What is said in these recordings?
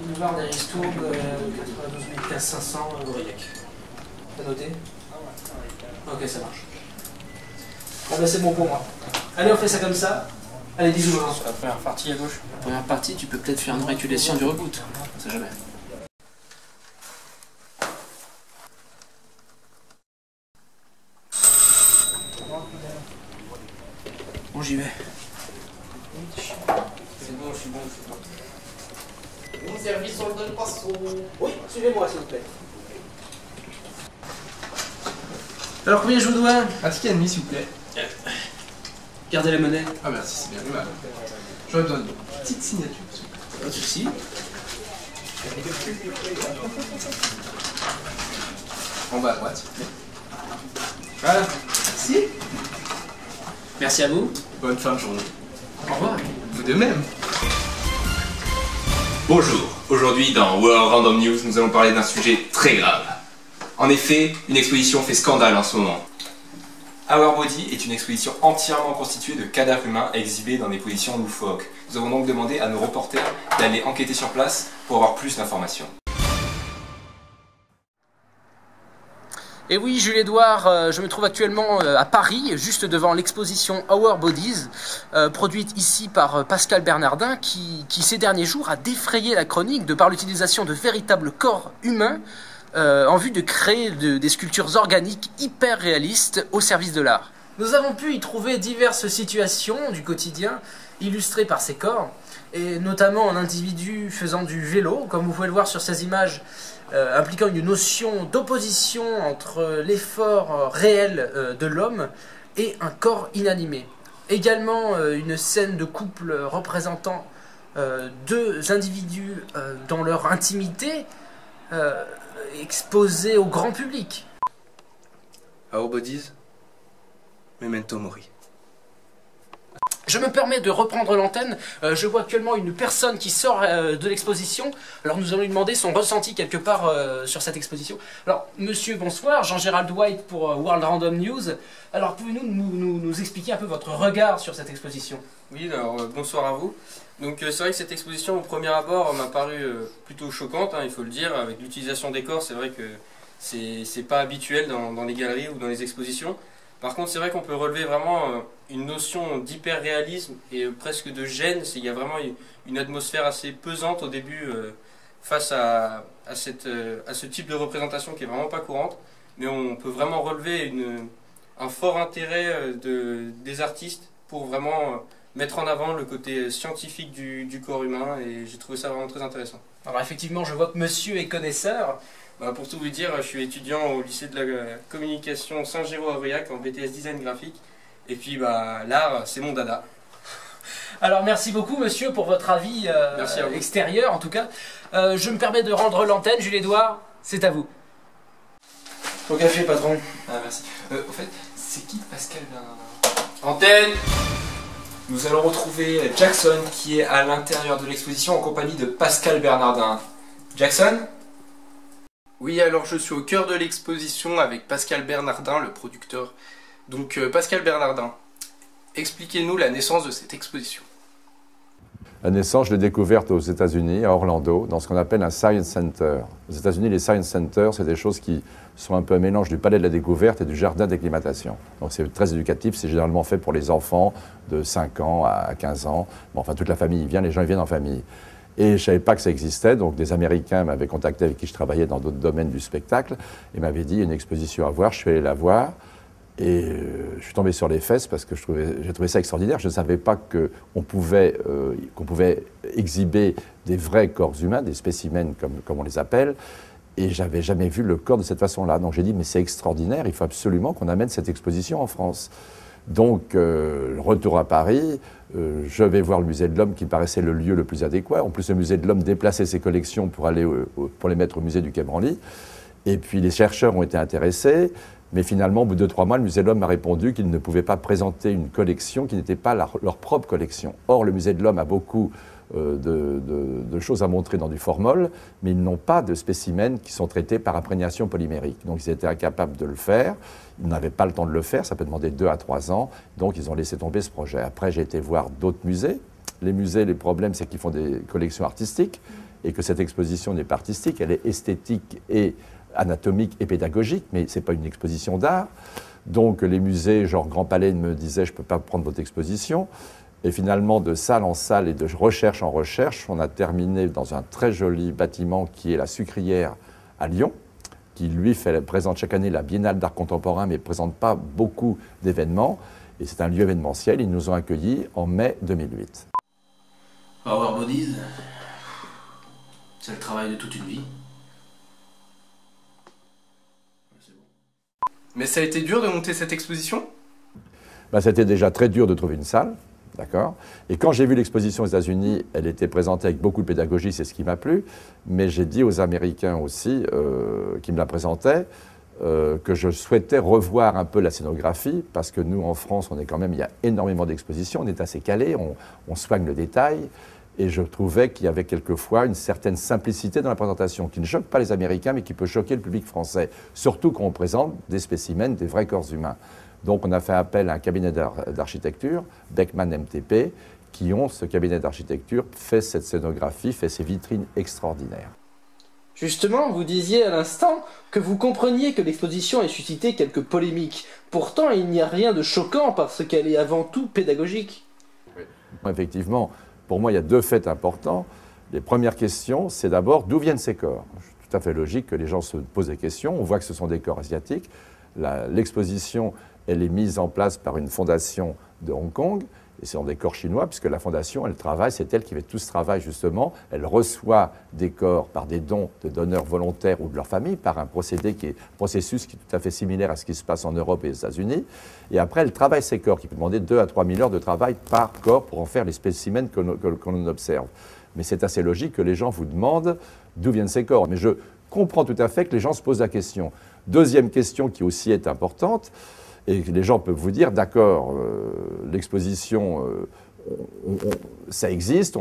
Boulevard d'Aristourde, 92 500 Aurillac. T'as noté? Ok, ça marche. Ah bah c'est bon pour moi. Allez, on fait ça comme ça. Allez, bisous. La première partie à gauche. La première partie, tu peux peut-être faire une régulation du reboot. On sait jamais. Bon, j'y vais. C'est bon, je suis bon. Mon service, on le donne pas son... Oui, suivez-moi s'il vous plaît. Alors combien je vous dois? Un ticket et demi s'il vous plaît. Gardez la monnaie. Ah merci, c'est bien aimable. J'aurais besoin d'une petite signature s'il vous plaît. Pas de soucis. En bas à droite s'il vous plaît. Voilà, merci. Merci à vous. Bonne fin de journée. Au revoir. Vous de même. Bonjour, aujourd'hui dans World Random News, nous allons parler d'un sujet très grave. En effet, une exposition fait scandale en ce moment. Our Body est une exposition entièrement constituée de cadavres humains exhibés dans des positions loufoques. Nous avons donc demandé à nos reporters d'aller enquêter sur place pour avoir plus d'informations. Et oui, Jules Édouard, je me trouve actuellement à Paris, juste devant l'exposition Our Bodies, produite ici par Pascal Bernardin, qui ces derniers jours a défrayé la chronique de par l'utilisation de véritables corps humains en vue de créer des sculptures organiques hyper réalistes au service de l'art. Nous avons pu y trouver diverses situations du quotidien illustrées par ces corps, et notamment un individu faisant du vélo, comme vous pouvez le voir sur ces images, impliquant une notion d'opposition entre l'effort réel de l'homme et un corps inanimé. Également une scène de couple représentant deux individus dans leur intimité exposés au grand public. Our Bodies, Memento Mori. Je me permets de reprendre l'antenne. Je vois actuellement une personne qui sort de l'exposition. Alors nous allons lui demander son ressenti quelque part sur cette exposition. Alors monsieur, bonsoir, Jean-Gérald White pour World Random News. Alors pouvez-vous nous expliquer un peu votre regard sur cette exposition? Oui, alors bonsoir à vous. Donc c'est vrai que cette exposition au premier abord m'a paru plutôt choquante, hein, il faut le dire, avec l'utilisation des corps. C'est vrai que c'est pas habituel dans les galeries ou dans les expositions. Par contre, c'est vrai qu'on peut relever vraiment une notion d'hyper-réalisme et presque de gêne. Il y a vraiment une atmosphère assez pesante au début face à ce type de représentation qui est vraiment pas courante. Mais on peut vraiment relever un fort intérêt des artistes pour vraiment mettre en avant le côté scientifique du corps humain, et j'ai trouvé ça vraiment très intéressant. Alors effectivement, je vois que monsieur est connaisseur. Bah, pour tout vous dire, je suis étudiant au lycée de la communication Saint-Géraud à Aurillac en BTS design graphique. Et puis bah, l'art, c'est mon dada. Alors merci beaucoup monsieur pour votre avis extérieur en tout cas. Je me permets de rendre l'antenne, Jules Édouard, c'est à vous. Au café patron. Ah merci. Au fait, c'est qui Pascal Bernardin? Antenne. Nous allons retrouver Jackson qui est à l'intérieur de l'exposition en compagnie de Pascal Bernardin. Jackson? Oui, alors je suis au cœur de l'exposition avec Pascal Bernardin, le producteur. Donc Pascal Bernardin, expliquez-nous la naissance de cette exposition. La naissance, je l'ai découverte aux États-Unis, à Orlando, dans ce qu'on appelle un Science Center. Aux États-Unis, les Science Centers, c'est des choses qui sont un peu un mélange du palais de la découverte et du jardin d'acclimatation. Donc c'est très éducatif, c'est généralement fait pour les enfants de 5 ans à 15 ans. Bon, enfin, toute la famille y vient, les gens y viennent en famille. Et je ne savais pas que ça existait, donc des Américains m'avaient contacté avec qui je travaillais dans d'autres domaines du spectacle et m'avaient dit il y a une exposition à voir, je suis allé la voir et je suis tombé sur les fesses parce que j'ai trouvé ça extraordinaire. Je ne savais pas qu'on pouvait exhiber des vrais corps humains, des spécimens comme on les appelle, et je n'avais jamais vu le corps de cette façon-là. Donc j'ai dit mais c'est extraordinaire, il faut absolument qu'on amène cette exposition en France. Donc, retour à Paris, je vais voir le musée de l'Homme qui me paraissait le lieu le plus adéquat. En plus, le musée de l'Homme déplaçait ses collections pour les mettre au musée du Quai Branly. Et puis, les chercheurs ont été intéressés. Mais finalement, au bout de 3 mois, le musée de l'Homme m'a répondu qu'ils ne pouvaient pas présenter une collection qui n'était pas leur propre collection. Or, le musée de l'Homme a beaucoup de choses à montrer dans du formol, mais ils n'ont pas de spécimens qui sont traités par imprégnation polymérique. Donc ils étaient incapables de le faire, ils n'avaient pas le temps de le faire, ça peut demander 2 à 3 ans, donc ils ont laissé tomber ce projet. Après j'ai été voir d'autres musées. Les musées, les problèmes c'est qu'ils font des collections artistiques, et que cette exposition n'est pas artistique, elle est esthétique et anatomique et pédagogique, mais ce n'est pas une exposition d'art. Donc les musées, genre Grand Palais, me disaient « je ne peux pas prendre votre exposition ». Et finalement, de salle en salle et de recherche en recherche, on a terminé dans un très joli bâtiment qui est la Sucrière à Lyon, qui lui présente chaque année la Biennale d'art contemporain, mais ne présente pas beaucoup d'événements. Et c'est un lieu événementiel. Ils nous ont accueillis en mai 2008. Power Bodies, c'est le travail de toute une vie. Mais ça a été dur de monter cette exposition? C'était déjà très dur de trouver une salle. D'accord. Et quand j'ai vu l'exposition aux États-Unis, elle était présentée avec beaucoup de pédagogie, c'est ce qui m'a plu. Mais j'ai dit aux Américains aussi, qui me la présentaient, que je souhaitais revoir un peu la scénographie, parce que nous, en France, on est quand même, il y a énormément d'expositions, on est assez calé, on soigne le détail. Et je trouvais qu'il y avait quelquefois une certaine simplicité dans la présentation, qui ne choque pas les Américains, mais qui peut choquer le public français. Surtout quand on présente des spécimens, des vrais corps humains. Donc on a fait appel à un cabinet d'architecture, Beckman MTP, qui ont, ce cabinet d'architecture, fait cette scénographie, fait ces vitrines extraordinaires. Justement, vous disiez à l'instant que vous compreniez que l'exposition ait suscité quelques polémiques. Pourtant, il n'y a rien de choquant parce qu'elle est avant tout pédagogique. Oui. Effectivement, pour moi, il y a deux faits importants. Les premières questions, c'est d'abord d'où viennent ces corps. C'est tout à fait logique que les gens se posent des questions. On voit que ce sont des corps asiatiques. L'exposition, elle est mise en place par une fondation de Hong Kong, et c'est dans des corps chinois, puisque la fondation, elle travaille, c'est elle qui fait tout ce travail, justement. Elle reçoit des corps par des dons de donneurs volontaires ou de leur famille, par un processus qui est tout à fait similaire à ce qui se passe en Europe et aux États-Unis. Et après, elle travaille ces corps, qui peut demander 2 à 3 000 heures de travail par corps pour en faire les spécimens qu'on observe. Mais c'est assez logique que les gens vous demandent d'où viennent ces corps. Mais je comprends tout à fait que les gens se posent la question. Deuxième question qui aussi est importante, et les gens peuvent vous dire, d'accord, l'exposition, ça existe,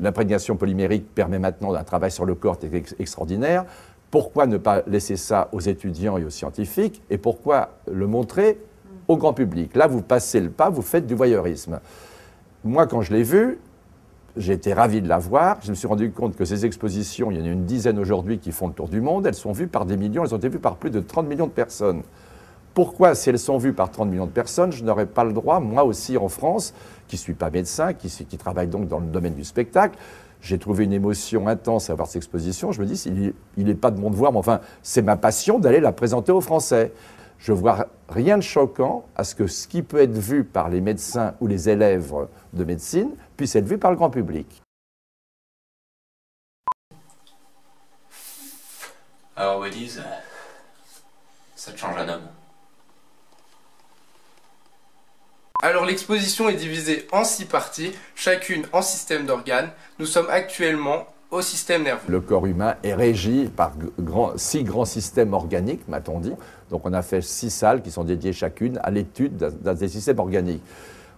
l'imprégnation polymérique permet maintenant un travail sur le corps extraordinaire. Pourquoi ne pas laisser ça aux étudiants et aux scientifiques? Et pourquoi le montrer au grand public? Là, vous passez le pas, vous faites du voyeurisme. Moi, quand je l'ai vu, j'ai été ravi de la voir. Je me suis rendu compte que ces expositions, il y en a une dizaine aujourd'hui qui font le tour du monde, elles sont vues par des millions, elles ont été vues par plus de 30 millions de personnes. Pourquoi, si elles sont vues par 30 millions de personnes, je n'aurais pas le droit, moi aussi en France, qui ne suis pas médecin, qui travaille donc dans le domaine du spectacle, j'ai trouvé une émotion intense à voir cette exposition. Je me dis, il n'est pas de mon devoir, mais enfin, c'est ma passion d'aller la présenter aux Français. Je ne vois rien de choquant à ce que ce qui peut être vu par les médecins ou les élèves de médecine puisse être vu par le grand public. Alors, Bodies, ça te change un homme. Alors l'exposition est divisée en 6 parties, chacune en système d'organes. Nous sommes actuellement au système nerveux. Le corps humain est régi par 6 grands systèmes organiques, m'a-t-on dit. Donc on a fait 6 salles qui sont dédiées chacune à l'étude des systèmes organiques.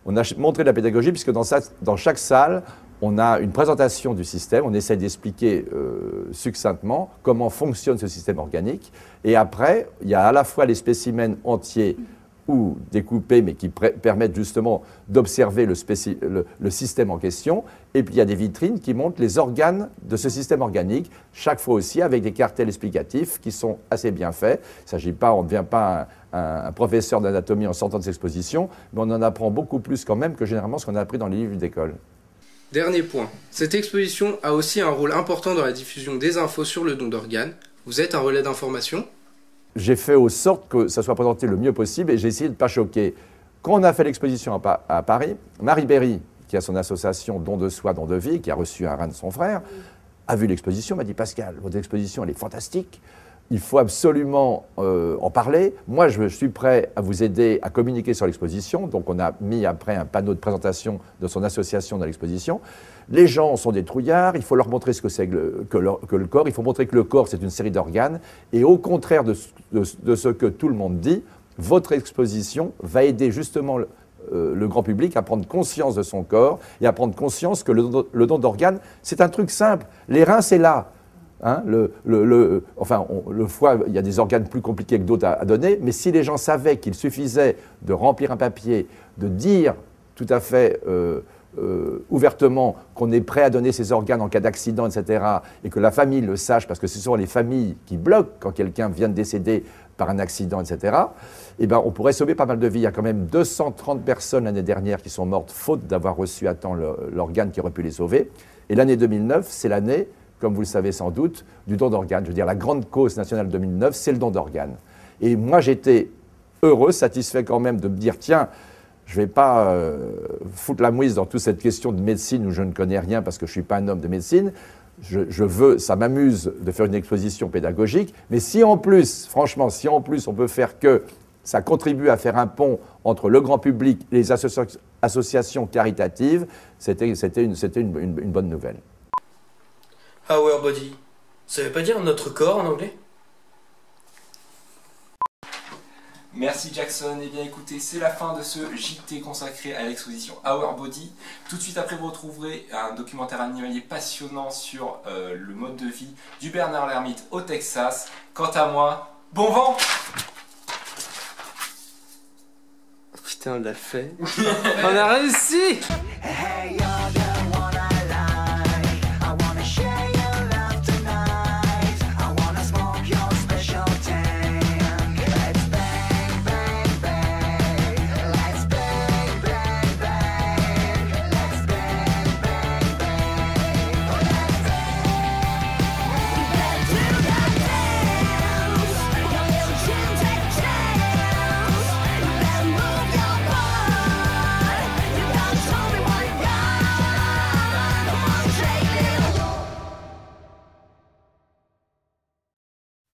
On a montré de la pédagogie puisque dans chaque salle, on a une présentation du système, on essaie d'expliquer succinctement comment fonctionne ce système organique. Et après, il y a à la fois les spécimens entiers ou découpés, mais qui permettent justement d'observer le système en question. Et puis il y a des vitrines qui montrent les organes de ce système organique, chaque fois aussi avec des cartels explicatifs qui sont assez bien faits. Il ne s'agit pas, on ne devient pas un professeur d'anatomie en sortant de cette exposition, mais on en apprend beaucoup plus quand même que généralement ce qu'on a appris dans les livres d'école. Dernier point, cette exposition a aussi un rôle important dans la diffusion des infos sur le don d'organes. Vous êtes un relais d'information? J'ai fait en sorte que ça soit présenté le mieux possible et j'ai essayé de ne pas choquer. Quand on a fait l'exposition à Paris, Marie Berry, qui a son association Don de Soi, Don de Vie, qui a reçu un rein de son frère, a vu l'exposition, m'a dit « Pascal, votre exposition, elle est fantastique, il faut absolument en parler. Moi, je suis prêt à vous aider à communiquer sur l'exposition. » Donc on a mis après un panneau de présentation de son association dans l'exposition. Les gens sont des trouillards, il faut leur montrer ce que c'est que le corps, il faut montrer que le corps c'est une série d'organes, et au contraire de ce que tout le monde dit, votre exposition va aider justement le grand public à prendre conscience de son corps et à prendre conscience que le don d'organes, c'est un truc simple. Les reins, c'est là. Hein, le foie, il y a des organes plus compliqués que d'autres à donner, mais si les gens savaient qu'il suffisait de remplir un papier, de dire tout à fait ouvertement qu'on est prêt à donner ses organes en cas d'accident, etc., et que la famille le sache, parce que ce sont les familles qui bloquent quand quelqu'un vient de décéder par un accident, etc., eh ben, on pourrait sauver pas mal de vies. Il y a quand même 230 personnes l'année dernière qui sont mortes faute d'avoir reçu à temps l'organe qui aurait pu les sauver. Et l'année 2009, c'est l'année, comme vous le savez sans doute, du don d'organes. Je veux dire, la grande cause nationale 2009, c'est le don d'organes. Et moi, j'étais heureux, satisfait quand même de me dire, tiens, je ne vais pas foutre la mouise dans toute cette question de médecine où je ne connais rien parce que je ne suis pas un homme de médecine. Ça m'amuse de faire une exposition pédagogique, mais si en plus, franchement, si en plus on peut faire que ça contribue à faire un pont entre le grand public et les associations caritatives, c'était une bonne nouvelle. Our body, ça veut pas dire notre corps en anglais? Merci Jackson. Et bien écoutez, c'est la fin de ce JT consacré à l'exposition Our Body. Tout de suite après, vous retrouverez un documentaire animalier passionnant sur le mode de vie du Bernard l'ermite au Texas. Quant à moi, bon vent! Putain, on l'a fait. On a réussi!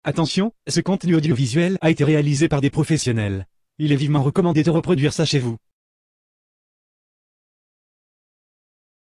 Attention, ce contenu audiovisuel a été réalisé par des professionnels. Il est vivement recommandé de reproduire ça chez vous.